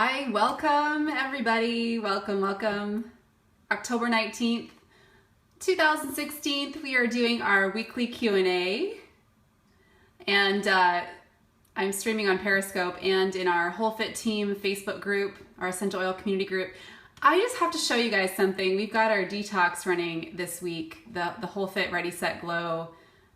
Hi, welcome everybody. Welcome. October 19th, 2016, we are doing our weekly Q&A. And I'm streaming on Periscope and in our Whole Fit Team Facebook group, our essential oil community group. I just have to show you guys something. We've got our detox running this week, the Whole Fit Ready, Set, Glow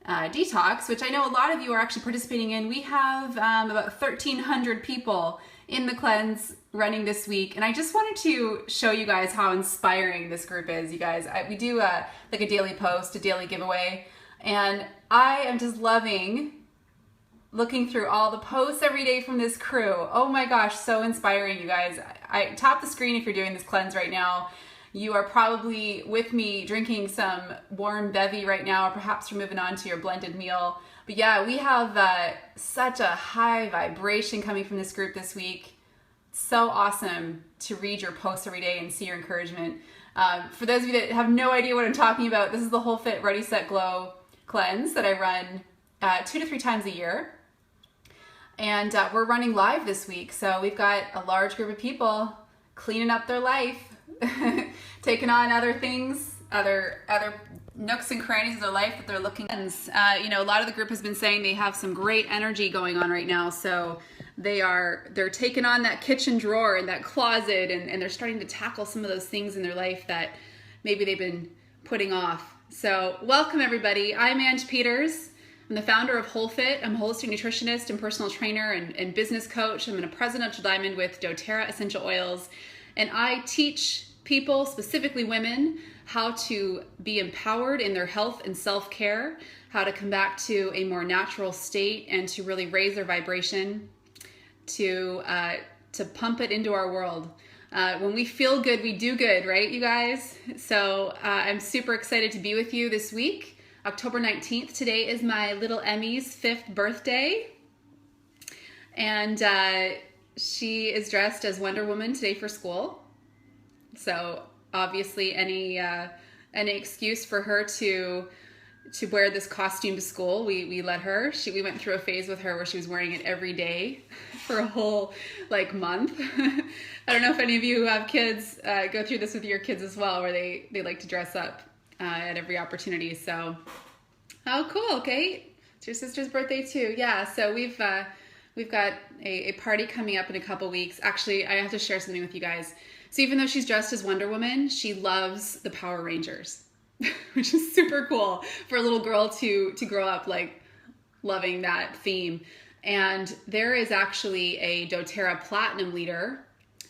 detox, which I know a lot of you are actually participating in. We have about 1,300 people in the cleanse running this week, and I just wanted to show you guys how inspiring this group is. You guys, we do like a daily post, a daily giveaway, and I am just loving looking through all the posts every day from this crew. Oh my gosh, so inspiring, you guys. I tap the screen if you're doing this cleanse right now. You are probably with me drinking some warm bevy right now, or perhaps you're moving on to your blended meal. But yeah, we have such a high vibration coming from this group this week. So awesome to read your posts every day and see your encouragement. For those of you that have no idea what I'm talking about, this is the Whole Fit Ready, Set, Glow cleanse that I run 2 to 3 times a year. And we're running live this week. So we've got a large group of people cleaning up their life, taking on other things, other nooks and crannies of their life that they're looking at. You know, a lot of the group has been saying they have some great energy going on right now. So they're taking on that kitchen drawer and that closet, and they're starting to tackle some of those things in their life that maybe they've been putting off. So welcome everybody. I'm Ange Peters. I'm the founder of Whole Fit. I'm a holistic nutritionist and personal trainer and business coach. I'm in a presidential diamond with doTERRA essential oils, and I teach people, specifically women, how to be empowered in their health and self-care, how to come back to a more natural state and to really raise their vibration, to pump it into our world. When we feel good, we do good, right, you guys? So I'm super excited to be with you this week. October 19th, today is my little Emmy's 5th birthday. And she is dressed as Wonder Woman today for school. So obviously any excuse for her to wear this costume to school, we let her. We went through a phase with her where she was wearing it every day for a whole month. I don't know if any of you who have kids go through this with your kids as well, where they like to dress up at every opportunity. So, oh cool, okay. It's your sister's birthday too. Yeah, so we've got a party coming up in a couple weeks. Actually, I have to share something with you guys. So even though she's dressed as Wonder Woman, she loves the Power Rangers, which is super cool for a little girl to grow up loving that theme. And there is actually a doTERRA Platinum leader.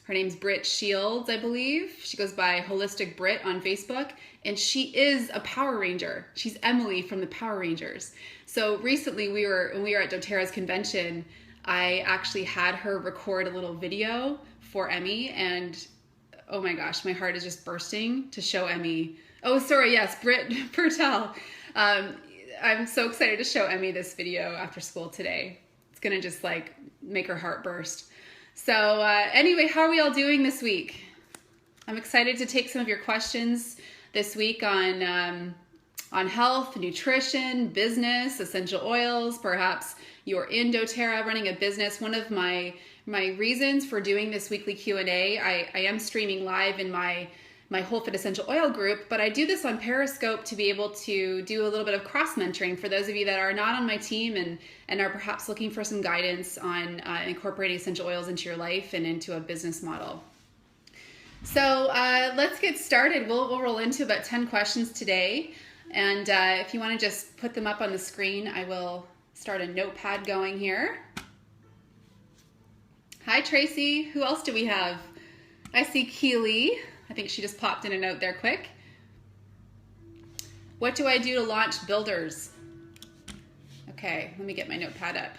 Her name's Britt Shields, I believe. She goes by Holistic Brit on Facebook, and she is a Power Ranger. She's Emily from the Power Rangers. So recently when we were at doTERRA's convention, I actually had her record a little video for Emmy, and oh my gosh, my heart is just bursting to show Emmy. Oh, sorry, yes, Britt Pertel. I'm so excited to show Emmy this video after school today. It's gonna just make her heart burst. So anyway, how are we all doing this week? I'm excited to take some of your questions this week on health, nutrition, business, essential oils. Perhaps you're in doTERRA running a business. One of my reasons for doing this weekly Q&A, I am streaming live in my Whole Fit Essential Oil group, but I do this on Periscope to be able to do a little bit of cross-mentoring for those of you that are not on my team and are perhaps looking for some guidance on incorporating essential oils into your life and into a business model. So let's get started. We'll roll into about 10 questions today, and if you want to just put them up on the screen, I will start a notepad going here. Hi, Tracy. Who else do we have? I see Keely. I think she just popped in a note there quick. What do I do to launch builders? Okay, let me get my notepad up.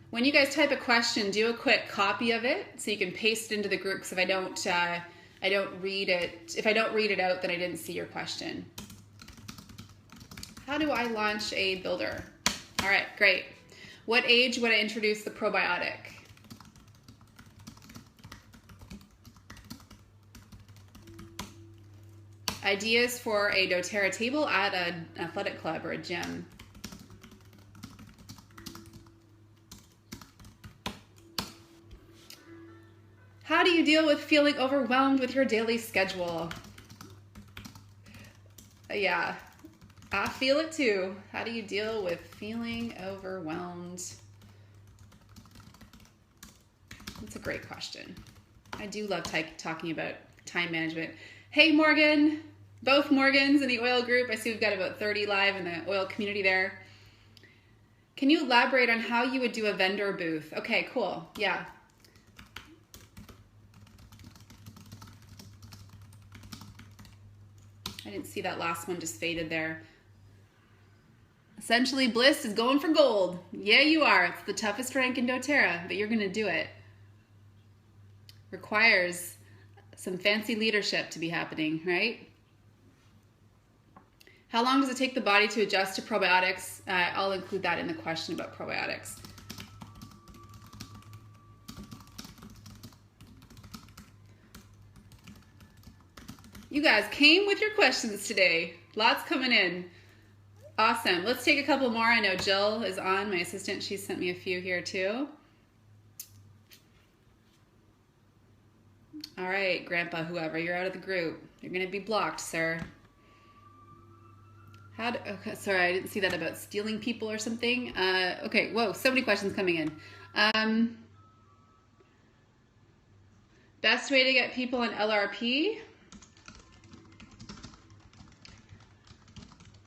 When you guys type a question, do a quick copy of it so you can paste it into the group, because if I don't read it out, then I didn't see your question. How do I launch a builder? All right, great. What age would I introduce the probiotic? Ideas for a doTERRA table at an athletic club or a gym. How do you deal with feeling overwhelmed with your daily schedule? Yeah, I feel it too. How do you deal with feeling overwhelmed? That's a great question. I do love talking about time management. Hey, Morgan. Both Morgans in the oil group. I see we've got about 30 live in the oil community there. Can you elaborate on how you would do a vendor booth? Okay, cool. Yeah. I didn't see that last one, just faded there. Essentially, Bliss is going for gold. Yeah, you are. It's the toughest rank in doTERRA, but you're going to do it. Requires some fancy leadership to be happening, right? How long does it take the body to adjust to probiotics? I'll include that in the question about probiotics. You guys came with your questions today. Lots coming in. Awesome. Let's take a couple more. I know Jill is on, my assistant. She sent me a few here too. All right, Grandpa, whoever, you're out of the group. You're going to be blocked, sir. Okay, sorry, I didn't see that about stealing people or something. Okay, whoa, so many questions coming in. Best way to get people on LRP?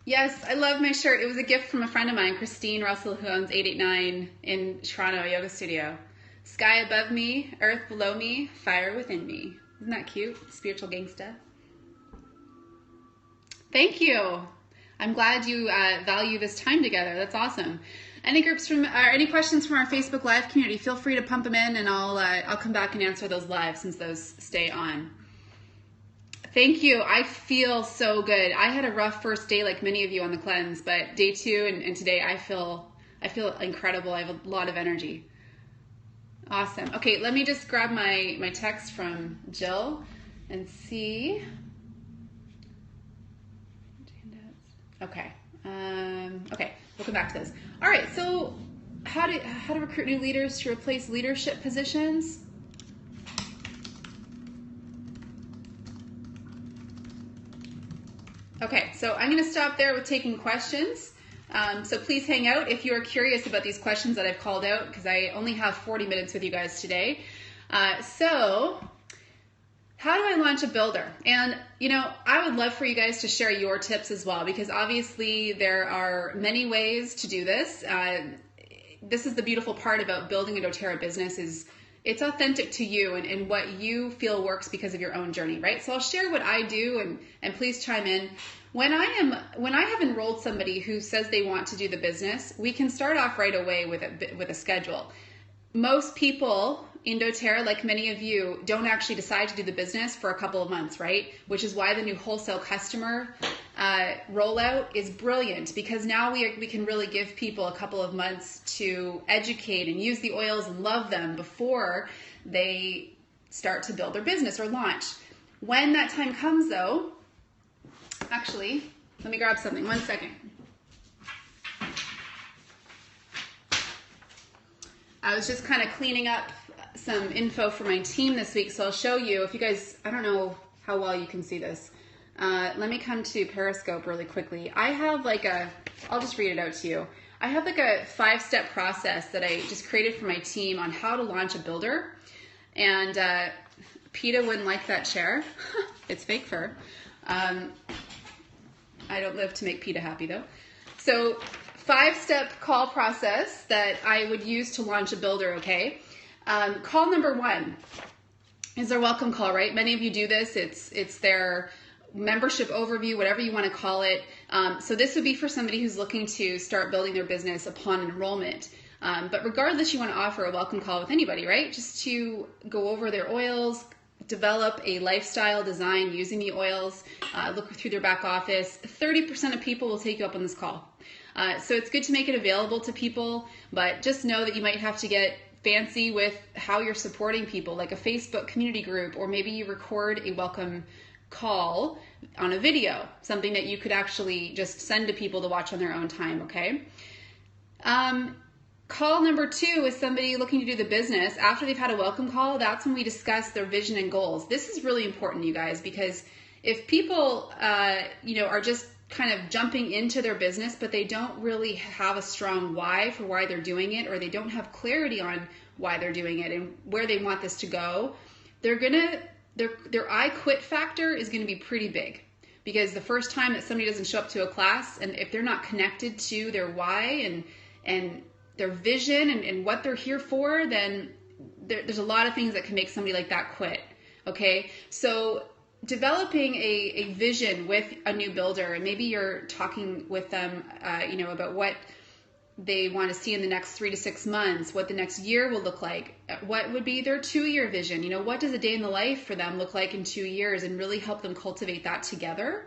Yes, I love my shirt. It was a gift from a friend of mine, Christine Russell, who owns 889 in Toronto Yoga Studio. Sky above me, earth below me, fire within me. Isn't that cute? Spiritual gangsta. Thank you. I'm glad you value this time together. That's awesome. Any questions from our Facebook Live community? Feel free to pump them in, and I'll come back and answer those live since those stay on. Thank you. I feel so good. I had a rough first day, like many of you on the cleanse, but day 2 and today I feel incredible. I have a lot of energy. Awesome. Okay, let me just grab my text from Jill and see. Okay. Okay, we'll come back to this. All right, so how to recruit new leaders to replace leadership positions? Okay, so I'm going to stop there with taking questions. So please hang out if you are curious about these questions that I've called out, because I only have 40 minutes with you guys today. So how do I launch a builder? And, you know, I would love for you guys to share your tips as well, because obviously there are many ways to do this. This is the beautiful part about building a doTERRA business, is it's authentic to you and what you feel works because of your own journey, right? So I'll share what I do, and please chime in. When I have enrolled somebody who says they want to do the business, we can start off right away with a schedule. Most people in doTERRA, like many of you, don't actually decide to do the business for a couple of months, right? Which is why the new wholesale customer rollout is brilliant, because now we can really give people a couple of months to educate and use the oils and love them before they start to build their business or launch. When that time comes though, actually, let me grab something, 1 second. I was just kind of cleaning up some info for my team this week, so I'll show you. If you guys, I don't know how well you can see this. Let me come to Periscope really quickly. I have I'll just read it out to you. I have like a 5-step process that I just created for my team on how to launch a builder. And PETA wouldn't like that chair. It's fake fur. I don't live to make PETA happy though. So 5-step call process that I would use to launch a builder, okay? Call number 1 is their welcome call, right? Many of you do this. It's their membership overview, whatever you want to call it. So this would be for somebody who's looking to start building their business upon enrollment. But regardless, you want to offer a welcome call with anybody, right? Just to go over their oils, develop a lifestyle design using the oils, look through their back office. 30% of people will take you up on this call. So it's good to make it available to people, but just know that you might have to get fancy with how you're supporting people, like a Facebook community group, or maybe you record a welcome call on a video, something that you could actually just send to people to watch on their own time, okay? Call number 2 is somebody looking to do the business. After they've had a welcome call, that's when we discuss their vision and goals. This is really important, you guys, because if people, are just kind of jumping into their business, but they don't really have a strong why for why they're doing it, or they don't have clarity on why they're doing it and where they want this to go, their I quit factor is going to be pretty big. Because the first time that somebody doesn't show up to a class, and if they're not connected to their why and their vision and what they're here for, then there's a lot of things that can make somebody like that quit. Okay, so developing a vision with a new builder, and maybe you're talking with them, about what they want to see in the next 3 to 6 months, what the next year will look like, what would be their 2-year vision, what does a day in the life for them look like in 2 years, and really help them cultivate that together.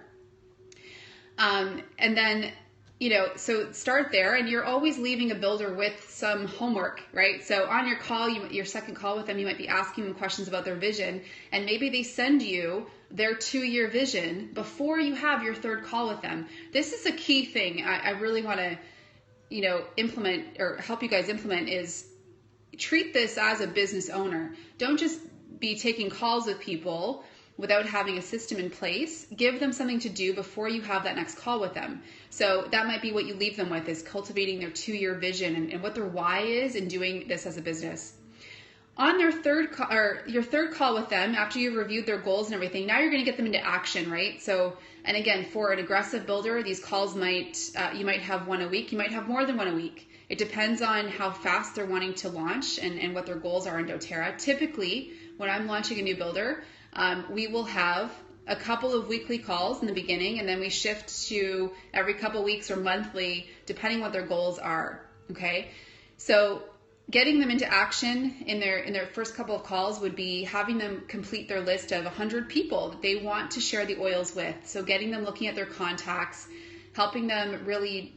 And then, so start there, and you're always leaving a builder with some homework, right? So on your call, your second call with them, you might be asking them questions about their vision, and maybe they send you their 2-year vision before you have your third call with them. This is a key thing I really want to implement, or help you guys implement, is treat this as a business owner. Don't just be taking calls with people without having a system in place. Give them something to do before you have that next call with them. So that might be what you leave them with, is cultivating their 2-year vision and what their why is in doing this as a business. On their your third call with them, after you've reviewed their goals and everything, now you're going to get them into action, right? So, and again, for an aggressive builder, these calls you might have one a week, you might have more than one a week. It depends on how fast they're wanting to launch and what their goals are in doTERRA. Typically, when I'm launching a new builder, we will have a couple of weekly calls in the beginning, and then we shift to every couple weeks or monthly, depending what their goals are, okay? So getting them into action in their first couple of calls would be having them complete their list of 100 people that they want to share the oils with. So getting them looking at their contacts, helping them really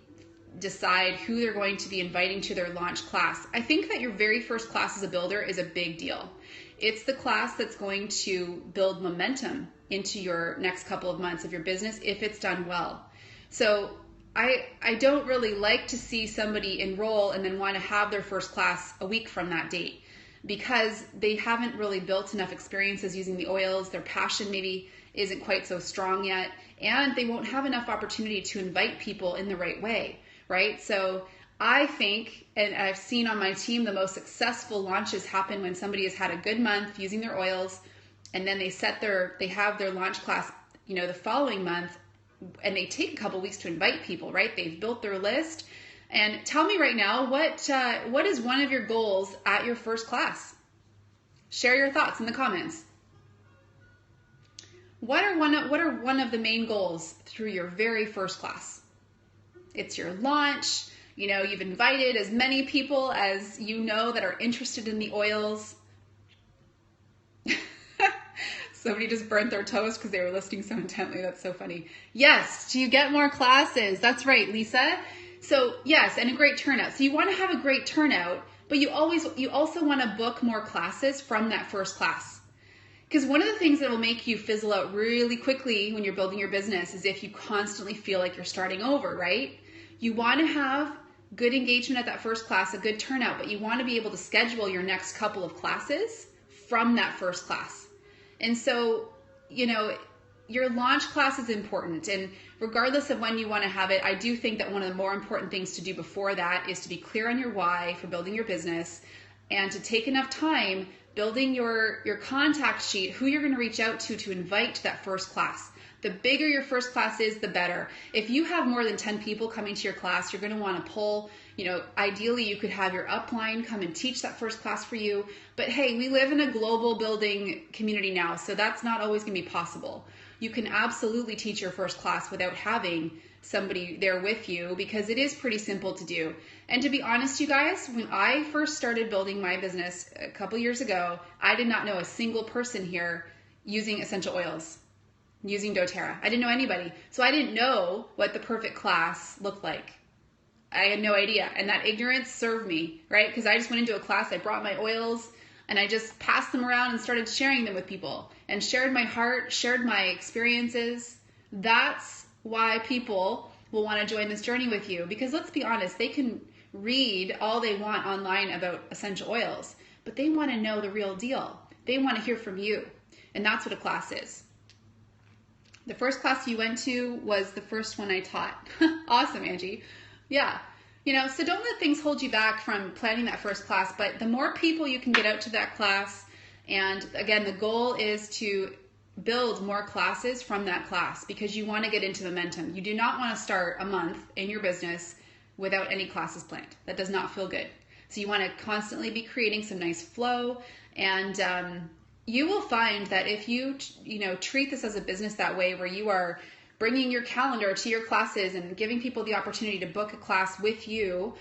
decide who they're going to be inviting to their launch class. I think that your very first class as a builder is a big deal. It's the class that's going to build momentum into your next couple of months of your business if it's done well. So I don't really like to see somebody enroll and then want to have their first class a week from that date, because they haven't really built enough experiences using the oils. Their passion maybe isn't quite so strong yet, and they won't have enough opportunity to invite people in the right way, right? So I think, and I've seen on my team, the most successful launches happen when somebody has had a good month using their oils, and then they have their launch class, the following month, and they take a couple weeks to invite people, right? They've built their list. And tell me right now, what is one of your goals at your first class? Share your thoughts in the comments. What are one of the main goals through your very first class? It's your launch. You've invited as many people as that are interested in the oils. Somebody just burnt their toast because they were listening so intently. That's so funny. Yes, do you get more classes? That's right, Lisa. So yes, and a great turnout. So you want to have a great turnout, but you also want to book more classes from that first class. Because one of the things that will make you fizzle out really quickly when you're building your business is if you constantly feel like you're starting over, right? You want to have good engagement at that first class, a good turnout, but you want to be able to schedule your next couple of classes from that first class. And so, your launch class is important, and regardless of when you want to have it, I do think that one of the more important things to do before that is to be clear on your why for building your business, and to take enough time building your contact sheet, who you're going to reach out to invite to that first class. The bigger your first class is, the better. If you have more than 10 people coming to your class, you're going to want to pull, ideally you could have your upline come and teach that first class for you. But hey, we live in a global building community now, so that's not always going to be possible. You can absolutely teach your first class without having somebody there with you, because it is pretty simple to do. And to be honest, you guys, when I first started building my business a couple years ago, I did not know a single person here using essential oils, using doTERRA. I didn't know anybody. So I didn't know what the perfect class looked like. I had no idea. And that ignorance served me, right? Because I just went into a class, I brought my oils, and I just passed them around and started sharing them with people and shared my heart, shared my experiences. That's why people will want to join this journey with you, because let's be honest, they can read all they want online about essential oils, but they want to know the real deal. They want to hear from you. And that's what a class is. The first class you went to was the first one I taught. Awesome, Angie. Yeah. So don't let things hold you back from planning that first class, but the more people you can get out to that class, and again, the goal is to build more classes from that class because you want to get into momentum. You do not want to start a month in your business without any classes planned. That does not feel good. So you want to constantly be creating some nice flow, and you will find that if you treat this as a business that way, where you are bringing your calendar to your classes and giving people the opportunity to book a class with you,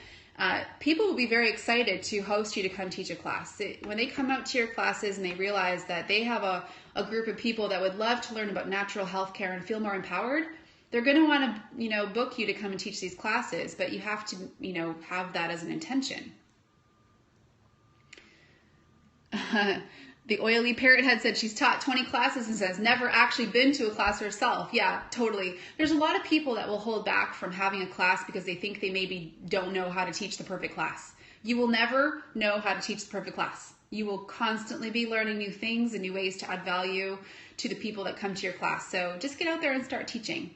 people will be very excited to host you to come teach a class. When they come out to your classes and they realize that they have a group of people that would love to learn about natural health care and feel more empowered, they're going to want to book you to come and teach these classes, but you have to have that as an intention. The oily parrot head said she's taught 20 classes and says never actually been to a class herself. Yeah, totally. There's a lot of people that will hold back from having a class because they think they maybe don't know how to teach the perfect class. You will never know how to teach the perfect class. You will constantly be learning new things and new ways to add value to the people that come to your class. So just get out there and start teaching.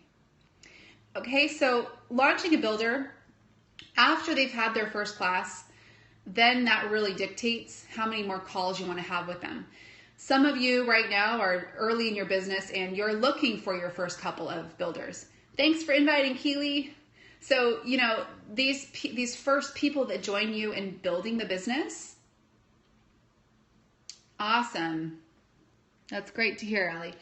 Okay, so launching a builder, after they've had their first class, then that really dictates how many more calls you want to have with them. Some of you right now are early in your business and you're looking for your first couple of builders. Thanks for inviting, Keely. So, these first people that join you in building the business, awesome. That's great to hear, Allie.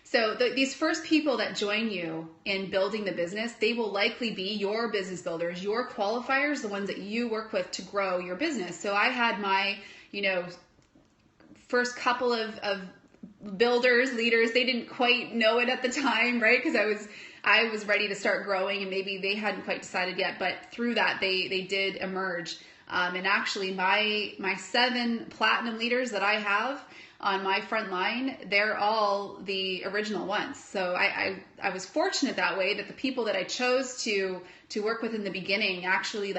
So these first people that join you in building the business, they will likely be your business builders, your qualifiers, the ones that you work with to grow your business. So I had my, first couple of builders, leaders. They didn't quite know it at the time, right? Because I was ready to start growing and maybe they hadn't quite decided yet, but through that they did emerge. And actually my 7 platinum leaders that I have on my front line, they're all the original ones. So I was fortunate that way, that the people that I chose to work with in the beginning actually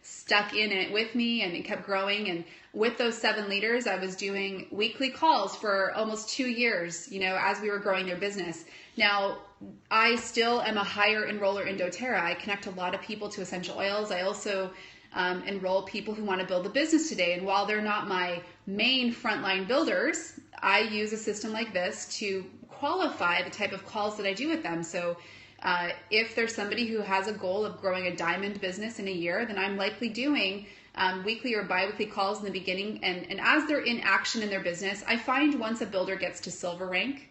stuck in it with me, and it kept growing. And with those 7 leaders, I was doing weekly calls for almost 2 years, as we were growing their business. Now, I still am a higher enroller in doTERRA. I connect a lot of people to essential oils. I also enroll people who want to build a business today. And while they're not my main frontline builders, I use a system like this to qualify the type of calls that I do with them. So if there's somebody who has a goal of growing a diamond business in a year, then I'm likely doing weekly or bi-weekly calls in the beginning. And as they're in action in their business, I find once a builder gets to silver rank,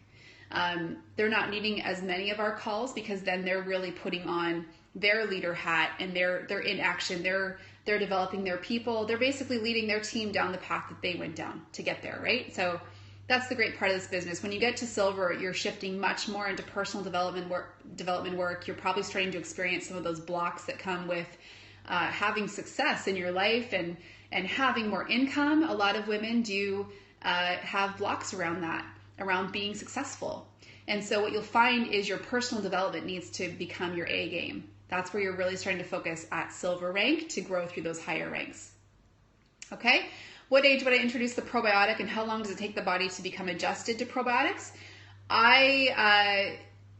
they're not needing as many of our calls, because then they're really putting on their leader hat and they're in action. They're developing their people. They're basically leading their team down the path that they went down to get there, right? So that's the great part of this business. When you get to silver, you're shifting much more into personal development work. You're probably starting to experience some of those blocks that come with having success in your life and having more income. A lot of women do have blocks around that, around being successful. And so what you'll find is your personal development needs to become your A game. That's where you're really starting to focus at silver rank to grow through those higher ranks. Okay? What age would I introduce the probiotic, and how long does it take the body to become adjusted to probiotics? I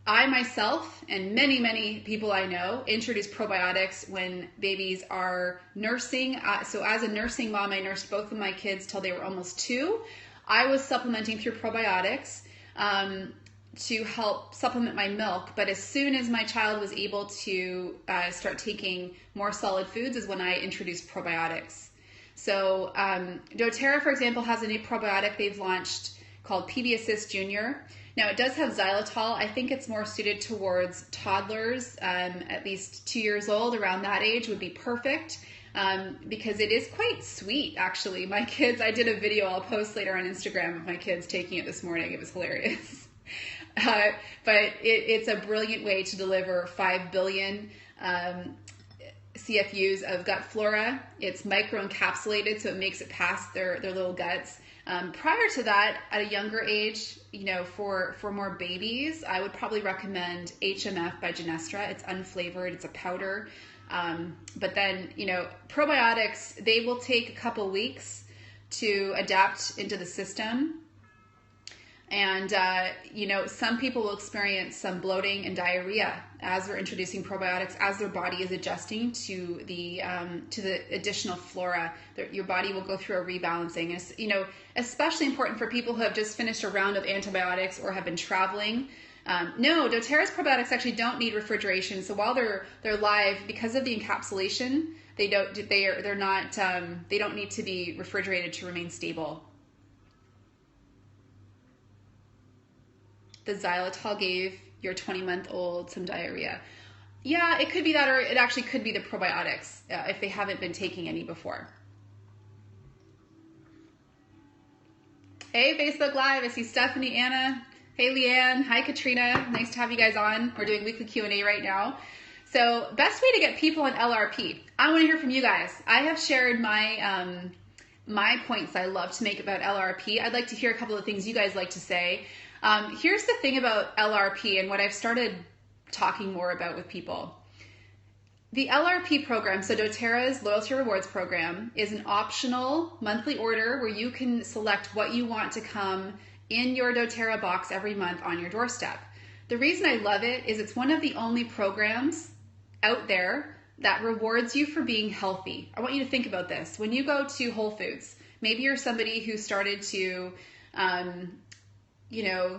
myself and many people I know introduce probiotics when babies are nursing. So as a nursing mom, I nursed both of my kids till they were almost 2. I was supplementing through probiotics to help supplement my milk. But as soon as my child was able to start taking more solid foods is when I introduced probiotics. So doTERRA, for example, has a new probiotic they've launched called PB Assist Junior. Now it does have xylitol. I think it's more suited towards toddlers, at least 2 years old. Around that age would be perfect, because it is quite sweet, actually. My kids, I did a video I'll post later on Instagram of my kids taking it this morning. It was hilarious. But it's a brilliant way to deliver 5 billion CFUs of gut flora. It's microencapsulated, so it makes it past their little guts. Prior to that, at a younger age, for more babies, I would probably recommend HMF by Genestra. It's unflavored, it's a powder. But then, probiotics, they will take a couple weeks to adapt into the system. And, some people will experience some bloating and diarrhea as we're introducing probiotics, as their body is adjusting to the additional flora. Your body will go through a rebalancing. It's, especially important for people who have just finished a round of antibiotics or have been traveling. No, doTERRA's probiotics actually don't need refrigeration. So while they're live, because of the encapsulation, they don't need to be refrigerated to remain stable. The xylitol gave your 20-month-old some diarrhea. Yeah, it could be that, or it actually could be the probiotics if they haven't been taking any before. Hey, Facebook Live. I see Stephanie, Anna. Hey, Leanne. Hi, Katrina. Nice to have you guys on. We're doing weekly Q&A right now. So best way to get people on LRP. I want to hear from you guys. I have shared my points I love to make about LRP. I'd like to hear a couple of things you guys like to say. Here's the thing about LRP and what I've started talking more about with people. The LRP program, so doTERRA's Loyalty Rewards program, is an optional monthly order where you can select what you want to come in your doTERRA box every month on your doorstep. The reason I love it is it's one of the only programs out there that rewards you for being healthy. I want you to think about this. When you go to Whole Foods, maybe you're somebody who started to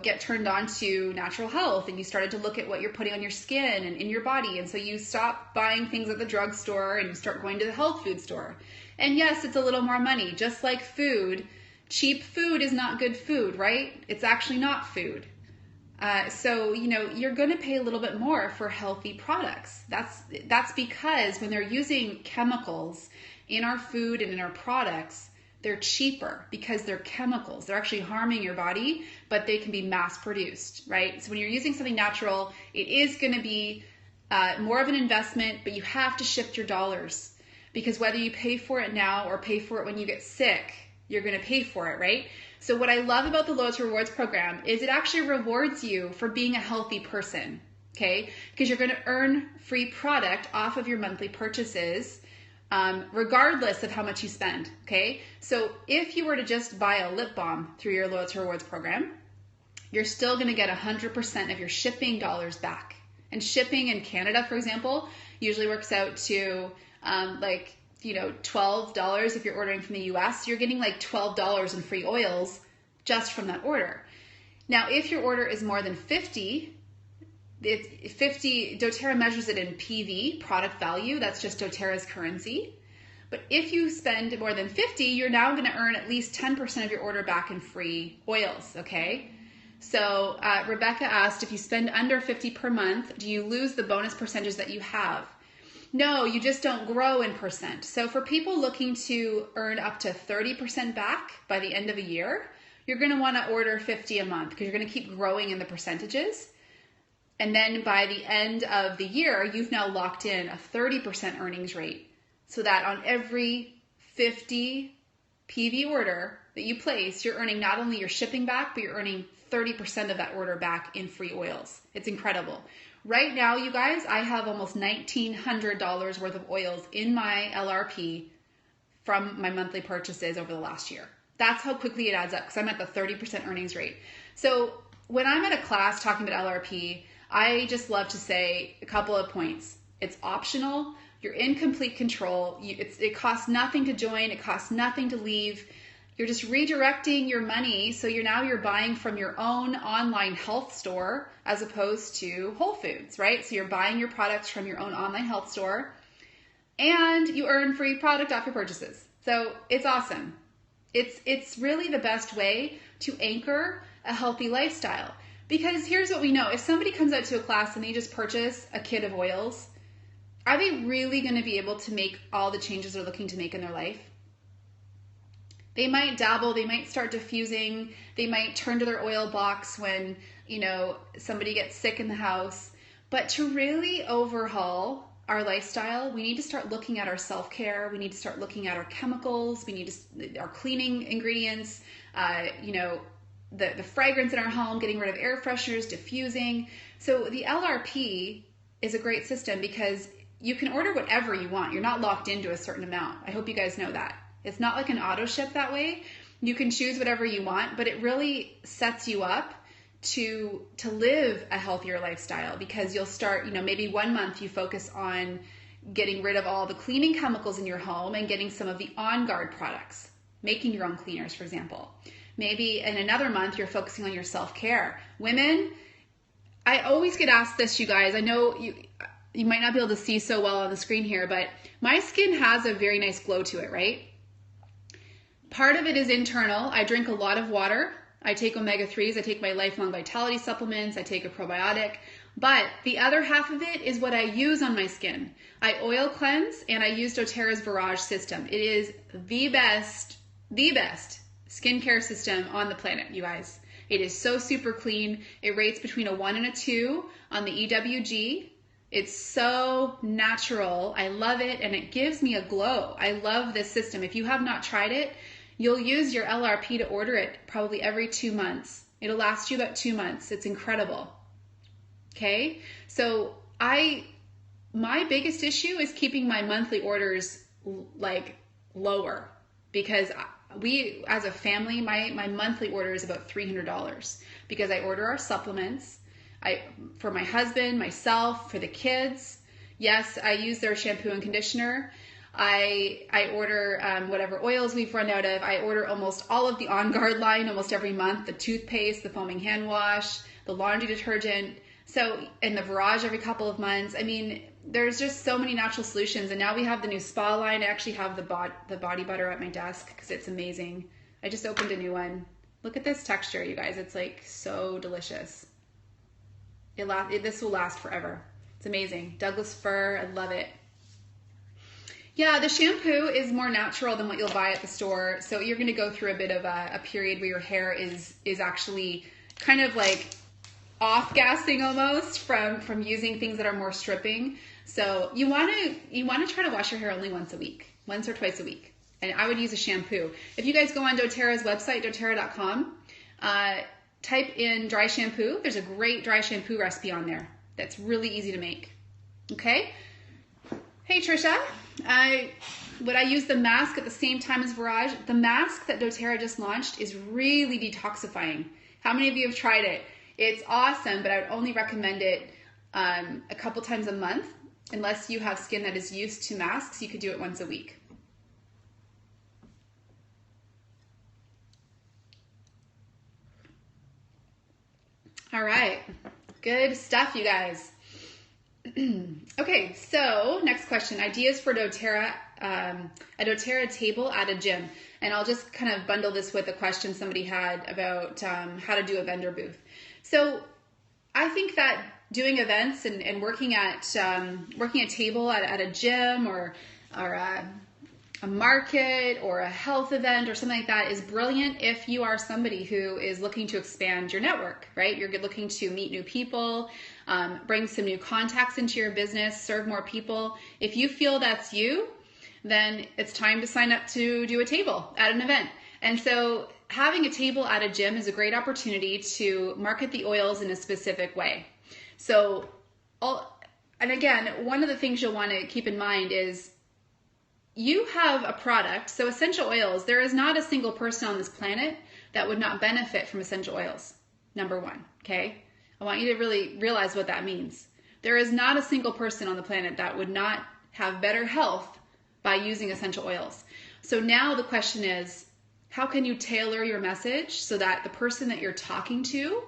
get turned on to natural health, and you started to look at what you're putting on your skin and in your body. And so you stop buying things at the drugstore and you start going to the health food store. And yes, it's a little more money. Just like food, cheap food is not good food, right? It's actually not food. So you're going to pay a little bit more for healthy products. That's because when they're using chemicals in our food and in our products, they're cheaper because they're chemicals. They're actually harming your body, but they can be mass produced, right? So when you're using something natural, it is going to be more of an investment, but you have to shift your dollars, because whether you pay for it now or pay for it when you get sick, you're going to pay for it, right? So what I love about the Loyalty Rewards program is it actually rewards you for being a healthy person, okay? Because you're going to earn free product off of your monthly purchases, regardless of how much you spend, okay? So if you were to just buy a lip balm through your Loyalty Rewards program, you're still gonna get 100% of your shipping dollars back. And shipping in Canada, for example, usually works out to $12 if you're ordering from the US. You're getting like $12 in free oils just from that order. Now, if your order is more than 50, doTERRA measures it in PV, product value. That's just doTERRA's currency. But if you spend more than 50, you're now going to earn at least 10% of your order back in free oils, okay? So Rebecca asked, if you spend under 50 per month, do you lose the bonus percentage that you have? No, you just don't grow in percent. So for people looking to earn up to 30% back by the end of a year, you're going to want to order 50 a month because you're going to keep growing in the percentages. And then by the end of the year, you've now locked in a 30% earnings rate, so that on every 50 PV order that you place, you're earning not only your shipping back, but you're earning 30% of that order back in free oils. It's incredible. Right now, you guys, I have almost $1,900 worth of oils in my LRP from my monthly purchases over the last year. That's how quickly it adds up, because I'm at the 30% earnings rate. So when I'm at a class talking about LRP, I just love to say a couple of points. It's optional. You're in complete control. It costs nothing to join. It costs nothing to leave. You're just redirecting your money. So you're buying from your own online health store as opposed to Whole Foods, right? So you're buying your products from your own online health store, and you earn free product off your purchases. So it's awesome. It's really the best way to anchor a healthy lifestyle. Because here's what we know. If somebody comes out to a class and they just purchase a kit of oils, are they really going to be able to make all the changes they're looking to make in their life? They might dabble, they might start diffusing, they might turn to their oil box when, somebody gets sick in the house. But to really overhaul our lifestyle, we need to start looking at our self-care, we need to start looking at our chemicals, we need our cleaning ingredients, the fragrance in our home, getting rid of air fresheners, diffusing. So the LRP is a great system because you can order whatever you want. You're not locked into a certain amount. I hope you guys know that. It's not like an auto ship that way. You can choose whatever you want, but it really sets you up to live a healthier lifestyle, because you'll start, maybe 1 month you focus on getting rid of all the cleaning chemicals in your home and getting some of the On Guard products, making your own cleaners, for example. Maybe in another month you're focusing on your self-care. Women, I always get asked this, you guys. I know you might not be able to see so well on the screen here, but my skin has a very nice glow to it, right? Part of it is internal. I drink a lot of water. I take omega-3s. I take my lifelong vitality supplements. I take a probiotic. But the other half of it is what I use on my skin. I oil cleanse, and I use doTERRA's Virage system. It is the best skincare system on the planet, you guys. It is so super clean. It rates between a 1 and a 2 on the EWG. It's so natural. I love it, and it gives me a glow. I love this system. If you have not tried it, you'll use your LRP to order it probably every 2 months. It'll last you about 2 months. It's incredible. Okay? So my biggest issue is keeping my monthly orders like lower, because we, as a family, my monthly order is about $300, because I order our supplements for my husband, myself, for the kids. Yes, I use their shampoo and conditioner. I order whatever oils we've run out of. I order almost all of the On Guard line almost every month, the toothpaste, the foaming hand wash, the laundry detergent, and the Virage every couple of months. I mean, there's just so many natural solutions. And now we have the new spa line. I actually have the body butter at my desk because it's amazing. I just opened a new one. Look at this texture, you guys. It's like so delicious. This will last forever. It's amazing. Douglas fir, I love it. Yeah, the shampoo is more natural than what you'll buy at the store. So you're going to go through a bit of a period where your hair is actually kind of like off-gassing almost from using things that are more stripping. So you want to try to wash your hair only once or twice a week. And I would use a shampoo. If you guys go on doTERRA's website, doTERRA.com, type in dry shampoo. There's a great dry shampoo recipe on there that's really easy to make. Okay? Hey Trisha, would I use the mask at the same time as Virage? The mask that doTERRA just launched is really detoxifying. How many of you have tried it? It's awesome, but I would only recommend it a couple times a month. Unless you have skin that is used to masks, you could do it once a week. All right, good stuff, you guys. Okay, so next question, ideas for doTERRA, a doTERRA table at a gym. And I'll just kind of bundle this with a question somebody had about how to do a vendor booth. So I think that doing events and working a table at a gym or a market or a health event or something like that is brilliant if you are somebody who is looking to expand your network, right? You're looking to meet new people, bring some new contacts into your business, serve more people. If you feel that's you, then it's time to sign up to do a table at an event. And so having a table at a gym is a great opportunity to market the oils in a specific way. So, and again, one of the things you'll want to keep in mind is you have a product. So essential oils, there is not a single person on this planet that would not benefit from essential oils. Number one, okay? I want you to really realize what that means. There is not a single person on the planet that would not have better health by using essential oils. So now the question is, how can you tailor your message so that the person that you're talking to,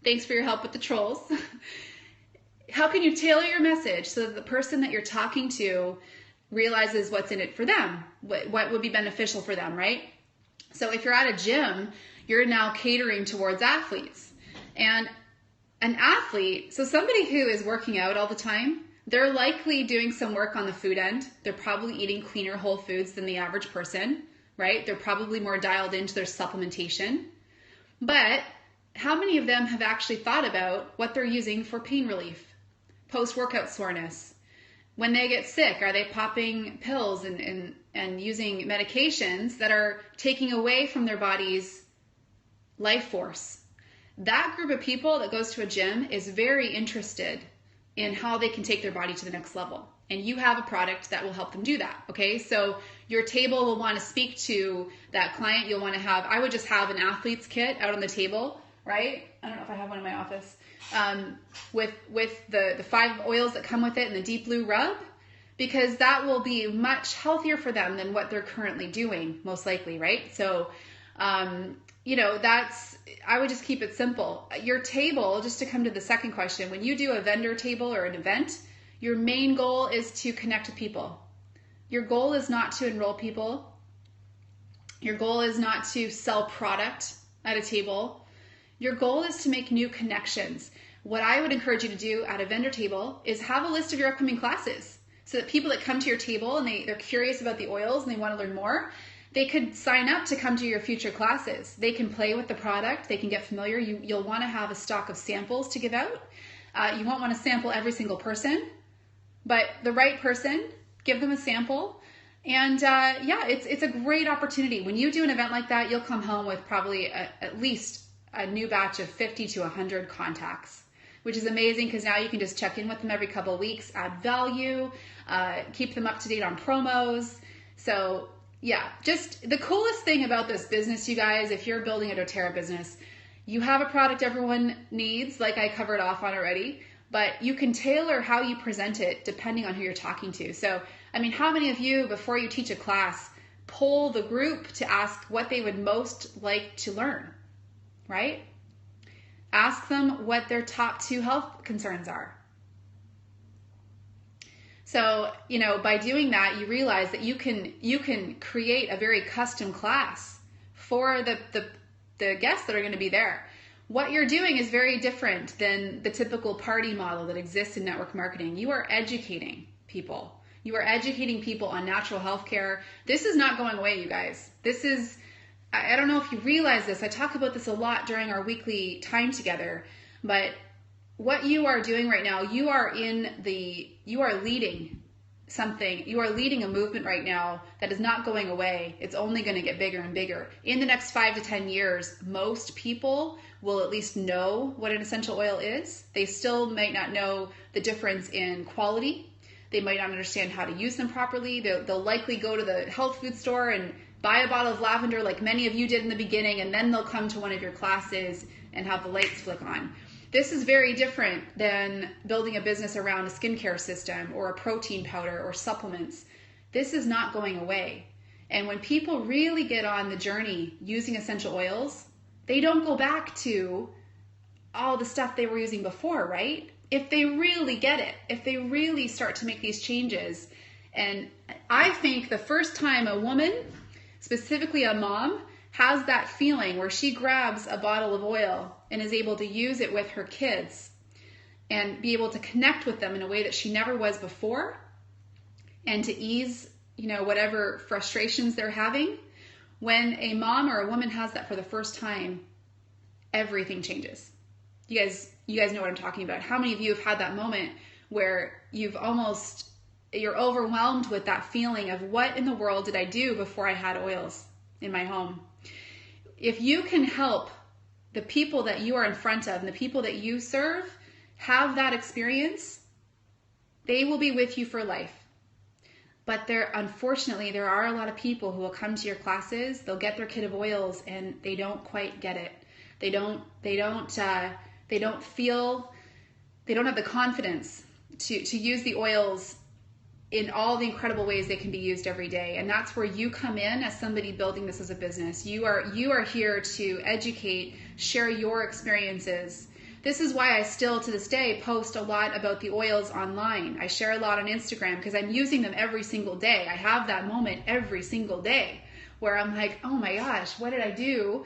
thanks for your help with the trolls, how can you tailor your message so that the person that you're talking to realizes what's in it for them, what would be beneficial for them, right? So if you're at a gym, you're now catering towards athletes. And an athlete, so somebody who is working out all the time, they're likely doing some work on the food end. They're probably eating cleaner whole foods than the average person, right? They're probably more dialed into their supplementation. But how many of them have actually thought about what they're using for pain relief, post-workout soreness? When they get sick, are they popping pills and using medications that are taking away from their body's life force? That group of people that goes to a gym is very interested in how they can take their body to the next level. and you have a product that will help them do that. Okay, so your table will want to speak to that client. You'll want to have, I would just have an athlete's kit out on the table, right? I don't know if I have one in my office, with the 5 oils that come with it and the deep blue rub, because that will be much healthier for them than what they're currently doing, most likely, right? So, you know, I would just keep it simple. Your table, just to come to the second question, when you do a vendor table or an event, your main goal is to connect with people. Your goal is not to enroll people. Your goal is not to sell product at a table. Your goal is to make new connections. What I would encourage you to do at a vendor table is have a list of your upcoming classes, so that people that come to your table and they're curious about the oils and they want to learn more, they could sign up to come to your future classes. They can play with the product. They can get familiar. You'll want to have a stock of samples to give out. You won't want to sample every single person, but the right person, give them a sample. And yeah, it's a great opportunity. When you do an event like that, you'll come home with probably at least a new batch of 50 to 100 contacts, which is amazing because now you can just check in with them every couple of weeks, add value, keep them up to date on promos. So yeah, just the coolest thing about this business, you guys, if you're building a doTERRA business, you have a product everyone needs, like I covered off on already, but you can tailor how you present it depending on who you're talking to. So, I mean, how many of you, before you teach a class, poll the group to ask what they would most like to learn, right? Ask them what their top 2 health concerns are. So, you know, by doing that, you realize that you can create a very custom class for the guests that are going to be there. What you're doing is very different than the typical party model that exists in network marketing. You are educating people. You are educating people on natural health care. This is not going away, you guys. This is, I don't know if you realize this. I talk about this a lot during our weekly time together, but what you are doing right now, you are leading something. You are leading a movement right now that is not going away. It's only going to get bigger and bigger. In the next 5 to 10 years, most people will at least know what an essential oil is. They still might not know the difference in quality. They might not understand how to use them properly. They'll likely go to the health food store and buy a bottle of lavender like many of you did in the beginning, and then they'll come to one of your classes and have the lights flick on. This is very different than building a business around a skincare system or a protein powder or supplements. This is not going away. And when people really get on the journey using essential oils, they don't go back to all the stuff they were using before, right? If they really get it, if they really start to make these changes. And I think the first time a woman, specifically a mom, has that feeling where she grabs a bottle of oil and is able to use it with her kids and be able to connect with them in a way that she never was before, and to ease, you know, whatever frustrations they're having. When a mom or a woman has that for the first time, everything changes. You guys know what I'm talking about. How many of you have had that moment where you're overwhelmed with that feeling of, what in the world did I do before I had oils in my home? If you can help the people that you are in front of and the people that you serve have that experience, they will be with you for life. But unfortunately, there are a lot of people who will come to your classes, they'll get their kit of oils and they don't quite get it. They don't have the confidence to use the oils in all the incredible ways they can be used every day. And that's where you come in as somebody building this as a business. You are here to educate, share your experiences. This is why I still to this day post a lot about the oils online. I share a lot on Instagram because I'm using them every single day. I have that moment every single day where I'm like, oh my gosh, what did I do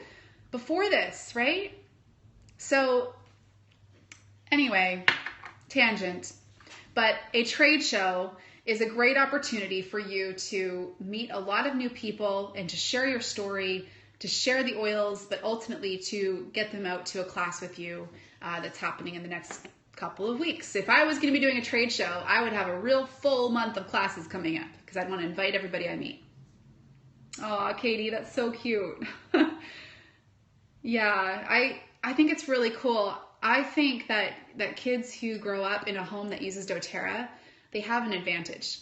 before this, right? So anyway, tangent. But a trade show is a great opportunity for you to meet a lot of new people and to share your story, to share the oils, but ultimately to get them out to a class with you that's happening in the next couple of weeks. If I was going to be doing a trade show, I would have a real full month of classes coming up because I'd want to invite everybody I meet. Oh, Katie, that's so cute. Yeah, I think it's really cool. I think that kids who grow up in a home that uses doTERRA, they have an advantage.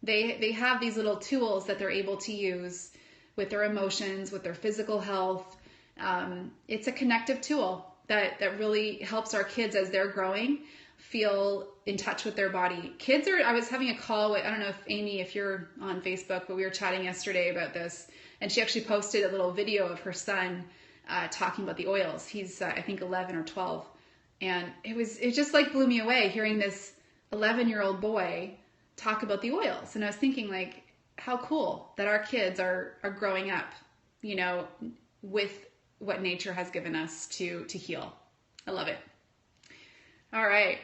They have these little tools that they're able to use with their emotions, with their physical health. It's a connective tool that really helps our kids as they're growing feel in touch with their body. I was having a call with, I don't know if Amy, if you're on Facebook, but we were chatting yesterday about this, and she actually posted a little video of her son talking about the oils. He's, I think 11 or 12. And it just like blew me away hearing this 11-year-old boy talk about the oils. And I was thinking, like, how cool that our kids are growing up, with what nature has given us to heal. I love it. All right.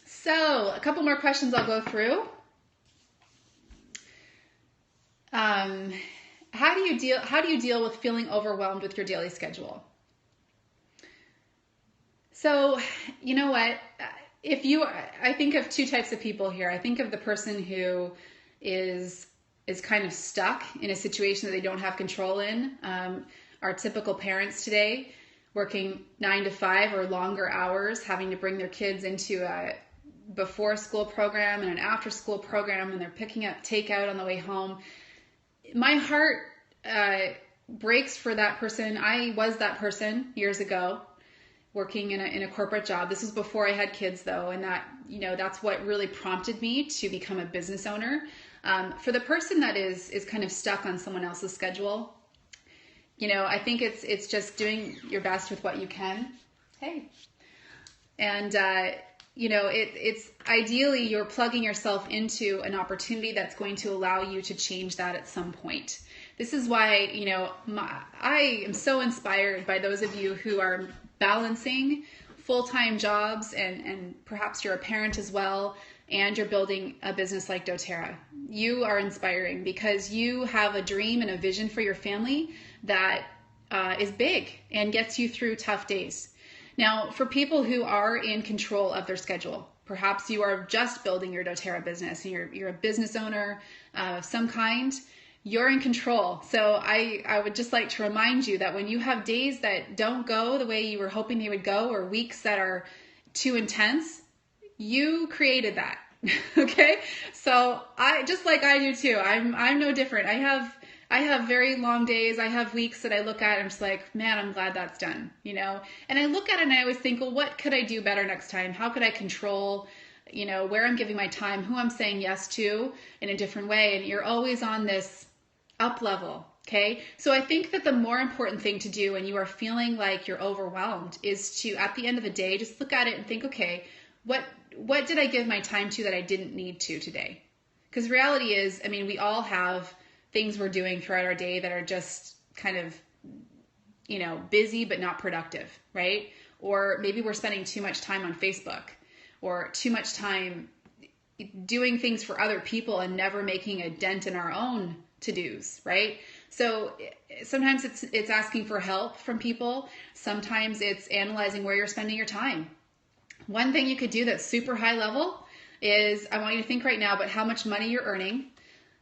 So a couple more questions I'll go through. How do you deal with feeling overwhelmed with your daily schedule? So, you know what? I think of two types of people here. I think of the person who is kind of stuck in a situation that they don't have control in. Our typical parents today, working 9 to 5 or longer hours, having to bring their kids into a before school program and an after school program, and they're picking up takeout on the way home. My heart breaks for that person. I was that person years ago, working in a corporate job. This was before I had kids though, and that's what really prompted me to become a business owner. For the person that is kind of stuck on someone else's schedule, I think it's just doing your best with what you can. Hey. And it's ideally you're plugging yourself into an opportunity that's going to allow you to change that at some point. This is why, I am so inspired by those of you who are balancing full-time jobs, and perhaps you're a parent as well, and you're building a business like doTERRA. You are inspiring because you have a dream and a vision for your family that is big and gets you through tough days. Now, for people who are in control of their schedule, perhaps you are just building your doTERRA business and you're a business owner of some kind, you're in control. So I would just like to remind you that when you have days that don't go the way you were hoping they would go, or weeks that are too intense, you created that. Okay? So just like I do too, I'm no different. I have very long days. I have weeks that I look at and I'm just like, man, I'm glad that's done, And I look at it and I always think, well, what could I do better next time? How could I control, where I'm giving my time, who I'm saying yes to in a different way? And you're always on this up level, okay? So I think that the more important thing to do when you are feeling like you're overwhelmed is to, at the end of the day, just look at it and think, okay, what did I give my time to that I didn't need to today? Because reality is, we all have things we're doing throughout our day that are just kind of, busy but not productive, right? Or maybe we're spending too much time on Facebook, or too much time doing things for other people and never making a dent in our own to-dos, right? So sometimes it's asking for help from people. Sometimes it's analyzing where you're spending your time. One thing you could do that's super high level is, I want you to think right now about how much money you're earning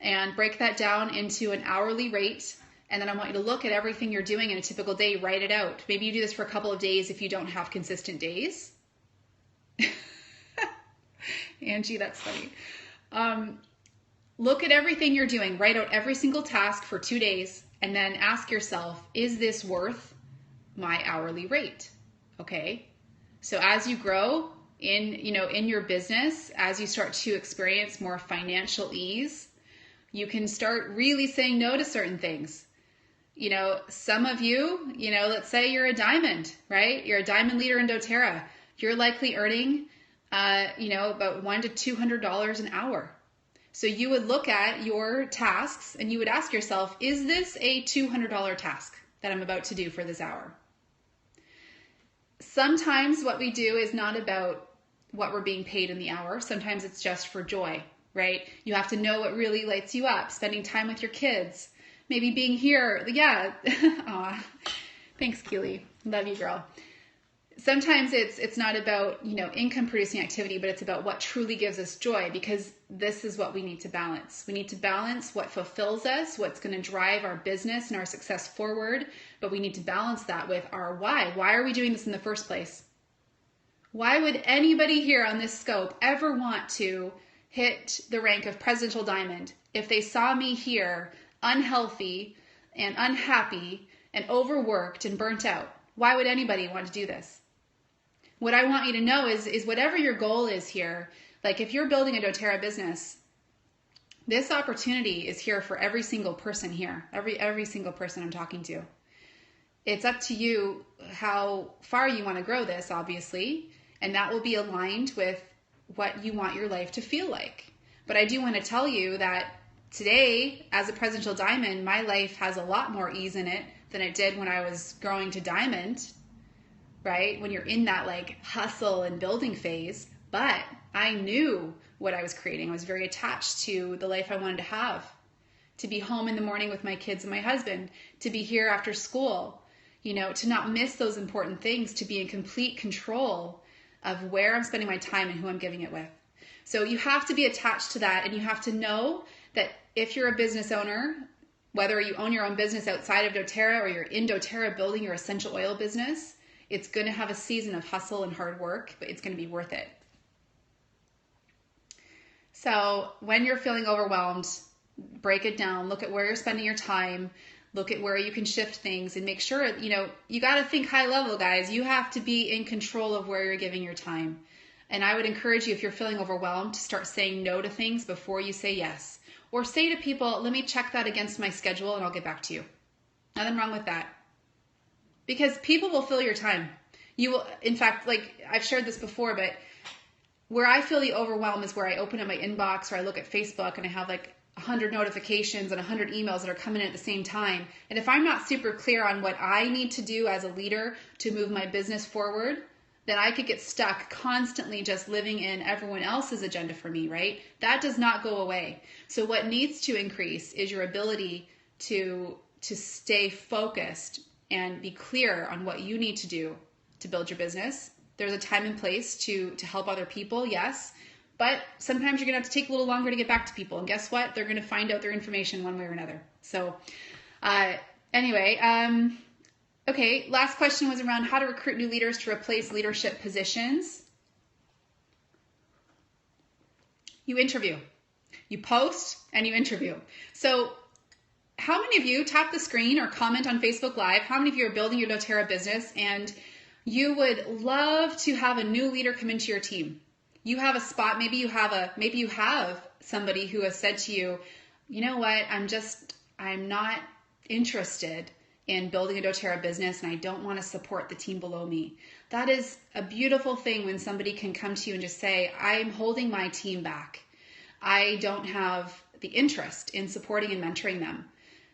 and break that down into an hourly rate. And then I want you to look at everything you're doing in a typical day, write it out. Maybe you do this for a couple of days if you don't have consistent days. Angie, that's funny. Look at everything you're doing, write out every single task for 2 days, and then ask yourself, is this worth my hourly rate? Okay. So as you grow in your business, as you start to experience more financial ease, you can start really saying no to certain things. Some of you, let's say you're a diamond, right? You're a diamond leader in doTERRA. You're likely earning, about $100 to $200 an hour. So you would look at your tasks and you would ask yourself, is this a $200 task that I'm about to do for this hour? Sometimes what we do is not about what we're being paid in the hour. Sometimes it's just for joy, right? You have to know what really lights you up, spending time with your kids, maybe being here. Yeah. Aw. Thanks, Keely. Love you, girl. Sometimes it's not about, income producing activity, but it's about what truly gives us joy, because this is what we need to balance. We need to balance what fulfills us, what's going to drive our business and our success forward, but we need to balance that with our why. Why are we doing this in the first place? Why would anybody here on this scope ever want to hit the rank of Presidential Diamond if they saw me here unhealthy and unhappy and overworked and burnt out? Why would anybody want to do this? What I want you to know is whatever your goal is here, like if you're building a doTERRA business, this opportunity is here for every single person here, every single person I'm talking to. It's up to you how far you want to grow this, obviously, and that will be aligned with what you want your life to feel like. But I do want to tell you that today, as a Presidential Diamond, my life has a lot more ease in it than it did when I was growing to Diamond, right? When you're in that like hustle and building phase. But I knew what I was creating. I was very attached to the life I wanted to have, to be home in the morning with my kids and my husband, to be here after school, you know, to not miss those important things, to be in complete control of where I'm spending my time and who I'm giving it with. So you have to be attached to that, and you have to know that if you're a business owner, whether you own your own business outside of doTERRA or you're in doTERRA building your essential oil business, it's going to have a season of hustle and hard work, but it's going to be worth it. So when you're feeling overwhelmed, break it down, look at where you're spending your time, look at where you can shift things, and make sure, you know, you got to think high level, guys. You have to be in control of where you're giving your time. And I would encourage you, if you're feeling overwhelmed, to start saying no to things before you say yes. Or say to people, let me check that against my schedule and I'll get back to you. Nothing wrong with that. Because people will fill your time. You will, in fact, like I've shared this before, but where I feel the overwhelm is where I open up my inbox or I look at Facebook and I have like 100 notifications and 100 emails that are coming in at the same time. And if I'm not super clear on what I need to do as a leader to move my business forward, then I could get stuck constantly just living in everyone else's agenda for me, right? That does not go away. So what needs to increase is your ability to stay focused and be clear on what you need to do to build your business. There's a time and place to help other people, yes. But sometimes you're going to have to take a little longer to get back to people. And guess what? They're going to find out their information one way or another. So anyway, okay, last question was around how to recruit new leaders to replace leadership positions. You interview. You post and you interview. So how many of you, tap the screen or comment on Facebook Live, how many of you are building your doTERRA business and you would love to have a new leader come into your team? You have a spot, maybe you have somebody who has said to you, you know what, I'm not interested in building a doTERRA business and I don't want to support the team below me. That is a beautiful thing when somebody can come to you and just say, I'm holding my team back. I don't have the interest in supporting and mentoring them.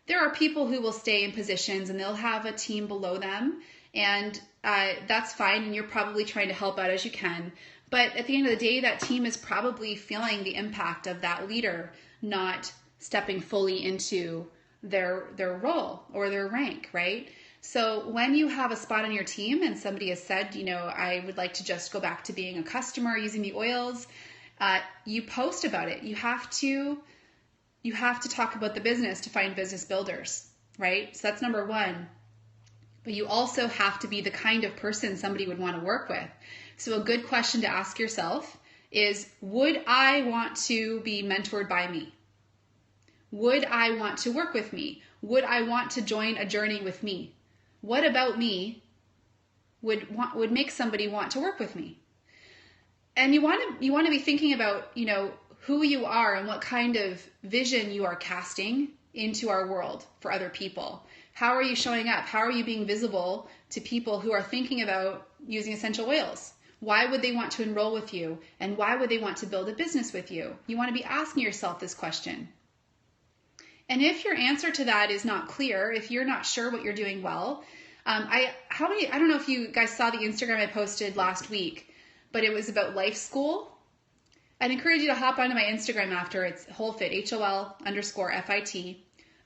There are people who will stay in positions and they'll have a team below them, and that's fine, and you're probably trying to help out as you can. But at the end of the day, that team is probably feeling the impact of that leader not stepping fully into their role or their rank, right? So when you have a spot on your team and somebody has said, you know, I would like to just go back to being a customer using the oils, you post about it. You have to talk about the business to find business builders, right? So that's number one. But you also have to be the kind of person somebody would want to work with. So a good question to ask yourself is, would I want to be mentored by me? Would I want to work with me? Would I want to join a journey with me? What about me would make somebody want to work with me? And you want to be thinking about, you know, who you are and what kind of vision you are casting into our world for other people. How are you showing up? How are you being visible to people who are thinking about using essential oils? Why would they want to enroll with you? And why would they want to build a business with you? You want to be asking yourself this question. And if your answer to that is not clear, if you're not sure what you're doing well, I don't know if you guys saw the Instagram I posted last week, but it was about life school. I'd encourage you to hop onto my Instagram after. It's WholeFit, HOL_FIT,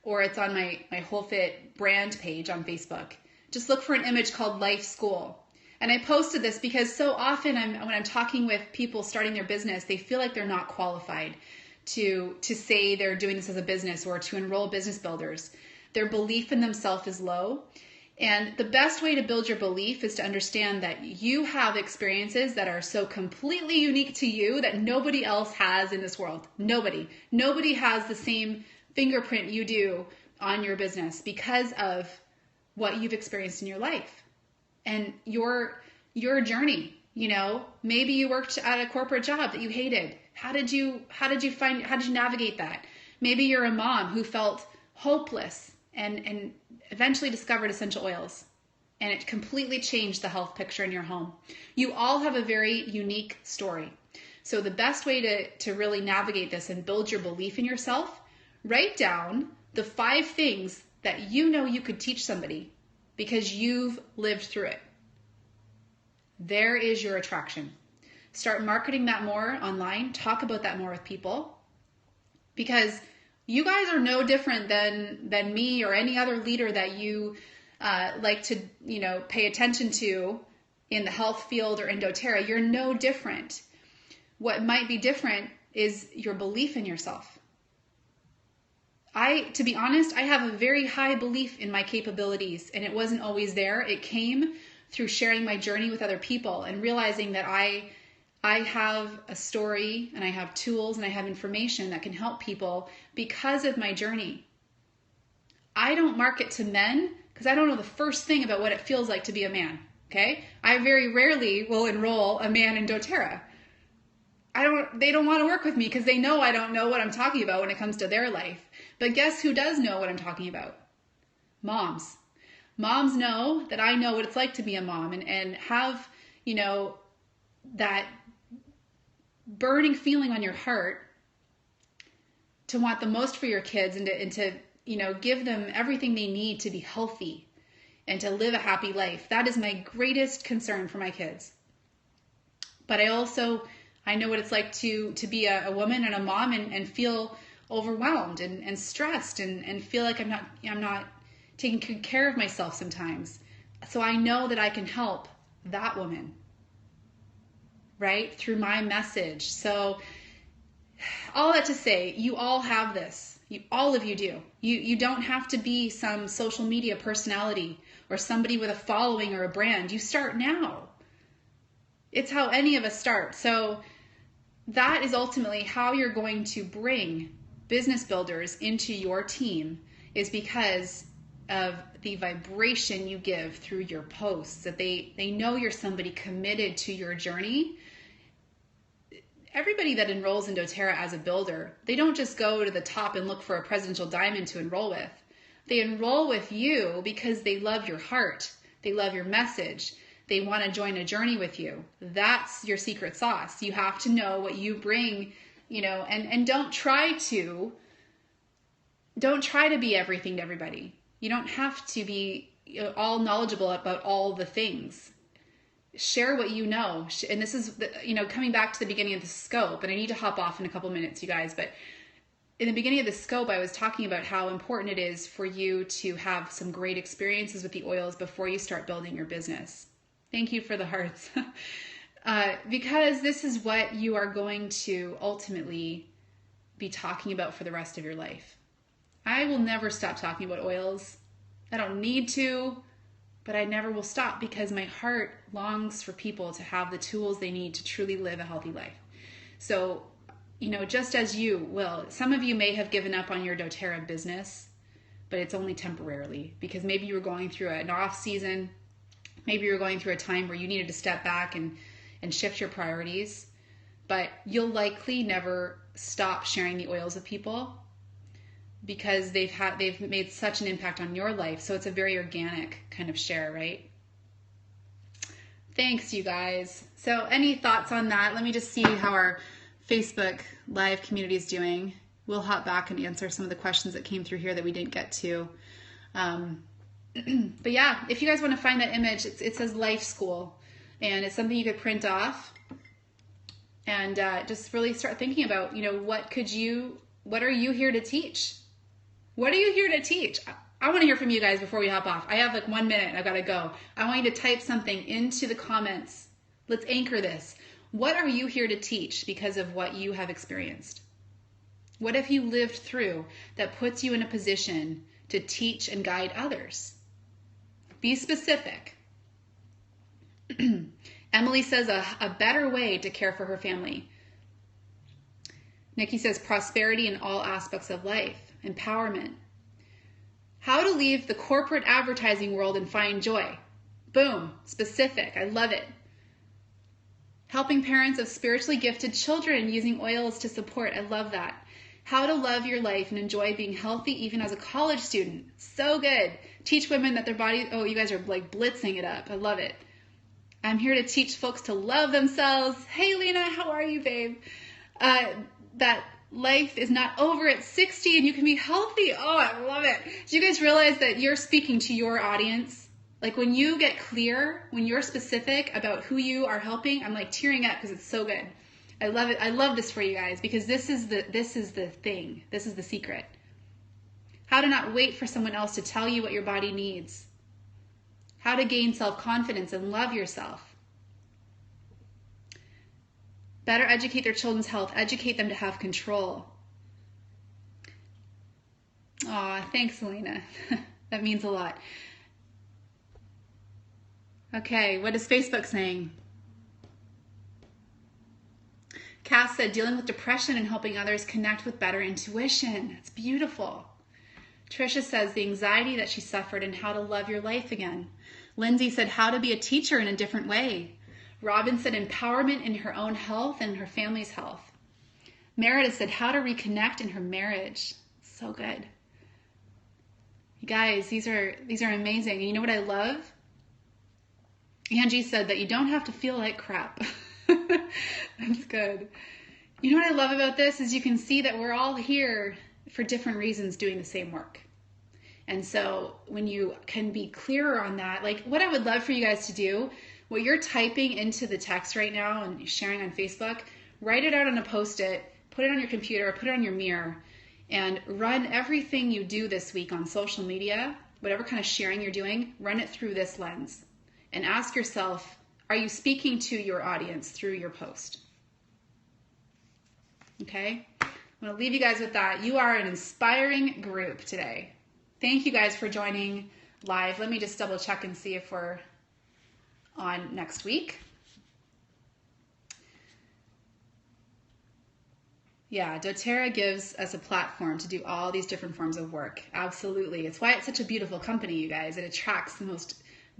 or it's on my WholeFit brand page on Facebook. Just look for an image called Life School. And I posted this because so often when I'm talking with people starting their business, they feel like they're not qualified to say they're doing this as a business or to enroll business builders. Their belief in themselves is low. And the best way to build your belief is to understand that you have experiences that are so completely unique to you that nobody else has in this world. Nobody has the same fingerprint you do on your business because of what you've experienced in your life and your journey. You know, maybe you worked at a corporate job that you hated. How did you navigate that? Maybe you're a mom who felt hopeless and eventually discovered essential oils, and it completely changed the health picture in your home. You all have a very unique story. So the best way to really navigate this and build your belief in yourself, write down the 5 things that you know you could teach somebody because you've lived through it. There is your attraction. Start marketing that more online. Talk about that more with people, because you guys are no different than me or any other leader that you like to, pay attention to in the health field or in doTERRA. You're no different. What might be different is your belief in yourself. To be honest, I have a very high belief in my capabilities, and it wasn't always there. It came through sharing my journey with other people and realizing that I have a story and I have tools and I have information that can help people because of my journey. I don't market to men because I don't know the first thing about what it feels like to be a man. Okay? I very rarely will enroll a man in doTERRA. They don't want to work with me because they know I don't know what I'm talking about when it comes to their life. But guess who does know what I'm talking about? Moms. Moms know that I know what it's like to be a mom and have, that burning feeling on your heart to want the most for your kids and to give them everything they need to be healthy and to live a happy life. That is my greatest concern for my kids. But I know what it's like to be a woman and a mom and feel overwhelmed and stressed and feel like I'm not taking good care of myself sometimes. So I know that I can help that woman, right? Through my message. So all that to say, you all have this. All of you do. You don't have to be some social media personality or somebody with a following or a brand. You start now. It's how any of us start. So that is ultimately how you're going to bring business builders into your team, is because of the vibration you give through your posts, that they know you're somebody committed to your journey. Everybody that enrolls in doTERRA as a builder, they don't just go to the top and look for a presidential diamond to enroll with. They enroll with you because they love your heart. They love your message. They want to join a journey with you. That's your secret sauce. You have to know what you bring, and don't try to be everything to everybody. You don't have to be all knowledgeable about all the things. Share what you know. And this is, coming back to the beginning of the scope, and I need to hop off in a couple minutes, you guys, but in the beginning of the scope, I was talking about how important it is for you to have some great experiences with the oils before you start building your business. Thank you for the hearts. Because this is what you are going to ultimately be talking about for the rest of your life. I will never stop talking about oils. I don't need to, but I never will stop because my heart longs for people to have the tools they need to truly live a healthy life. So, just as you will, some of you may have given up on your doTERRA business, but it's only temporarily because maybe you were going through an off season. Maybe you were going through a time where you needed to step back and shift your priorities, but you'll likely never stop sharing the oils with people because they've made such an impact on your life. So it's a very organic kind of share, right? Thanks, you guys. So any thoughts on that? Let me just see how our Facebook live community is doing. We'll hop back and answer some of the questions that came through here that we didn't get to. But yeah, if you guys want to find that image, it says Life School, and it's something you could print off and just really start thinking about, what are you here to teach? What are you here to teach? I want to hear from you guys before we hop off. I have 1 minute. I've got to go. I want you to type something into the comments. Let's anchor this. What are you here to teach because of what you have experienced? What have you lived through that puts you in a position to teach and guide others? Be specific. Emily says a better way to care for her family. Nikki says prosperity in all aspects of life, empowerment. How to leave the corporate advertising world and find joy. Boom, specific, I love it. Helping parents of spiritually gifted children using oils to support, I love that. How to love your life and enjoy being healthy even as a college student. So good. Teach women that their body, oh, you guys are like blitzing it up. I love it. I'm here to teach folks to love themselves. Hey, Lena, how are you, babe? That life is not over at 60 and you can be healthy. Oh, I love it. Do you guys realize that you're speaking to your audience? Like when you get clear, when you're specific about who you are helping, I'm like tearing up because it's so good. I love it. I love this for you guys because this is the thing. This is the secret. How to not wait for someone else to tell you what your body needs. How to gain self-confidence and love yourself. Better educate their children's health. Educate them to have control. Aw, thanks, Selena. That means a lot. Okay, what is Facebook saying? Cass said, dealing with depression and helping others connect with better intuition. It's beautiful. Trisha says, the anxiety that she suffered and how to love your life again. Lindsay said, how to be a teacher in a different way. Robin said, empowerment in her own health and her family's health. Meredith said, how to reconnect in her marriage. So good. You guys, these are amazing. And you know what I love? Angie said that you don't have to feel like crap. That's good. You know what I love about this is you can see that we're all here for different reasons doing the same work. And so when you can be clearer on that, like what I would love for you guys to do, what you're typing into the text right now and sharing on Facebook, write it out on a Post-it, put it on your computer, put it on your mirror, and run everything you do this week on social media, whatever kind of sharing you're doing, run it through this lens. And ask yourself, are you speaking to your audience through your post? Okay? I'm going to leave you guys with that. You are an inspiring group today. Thank you guys for joining live. Let me just double check and see if we're on next week. Yeah, doTERRA gives us a platform to do all these different forms of work. Absolutely. It's why it's such a beautiful company, you guys. It attracts the most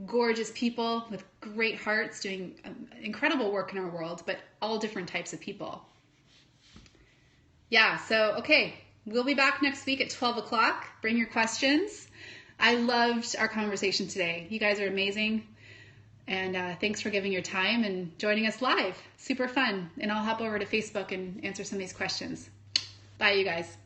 gorgeous people with great hearts doing incredible work in our world, but all different types of people. Yeah, so, okay, we'll be back next week at 12 o'clock. Bring your questions. I loved our conversation today. You guys are amazing. And thanks for giving your time and joining us live. Super fun. And I'll hop over to Facebook and answer some of these questions. Bye, you guys.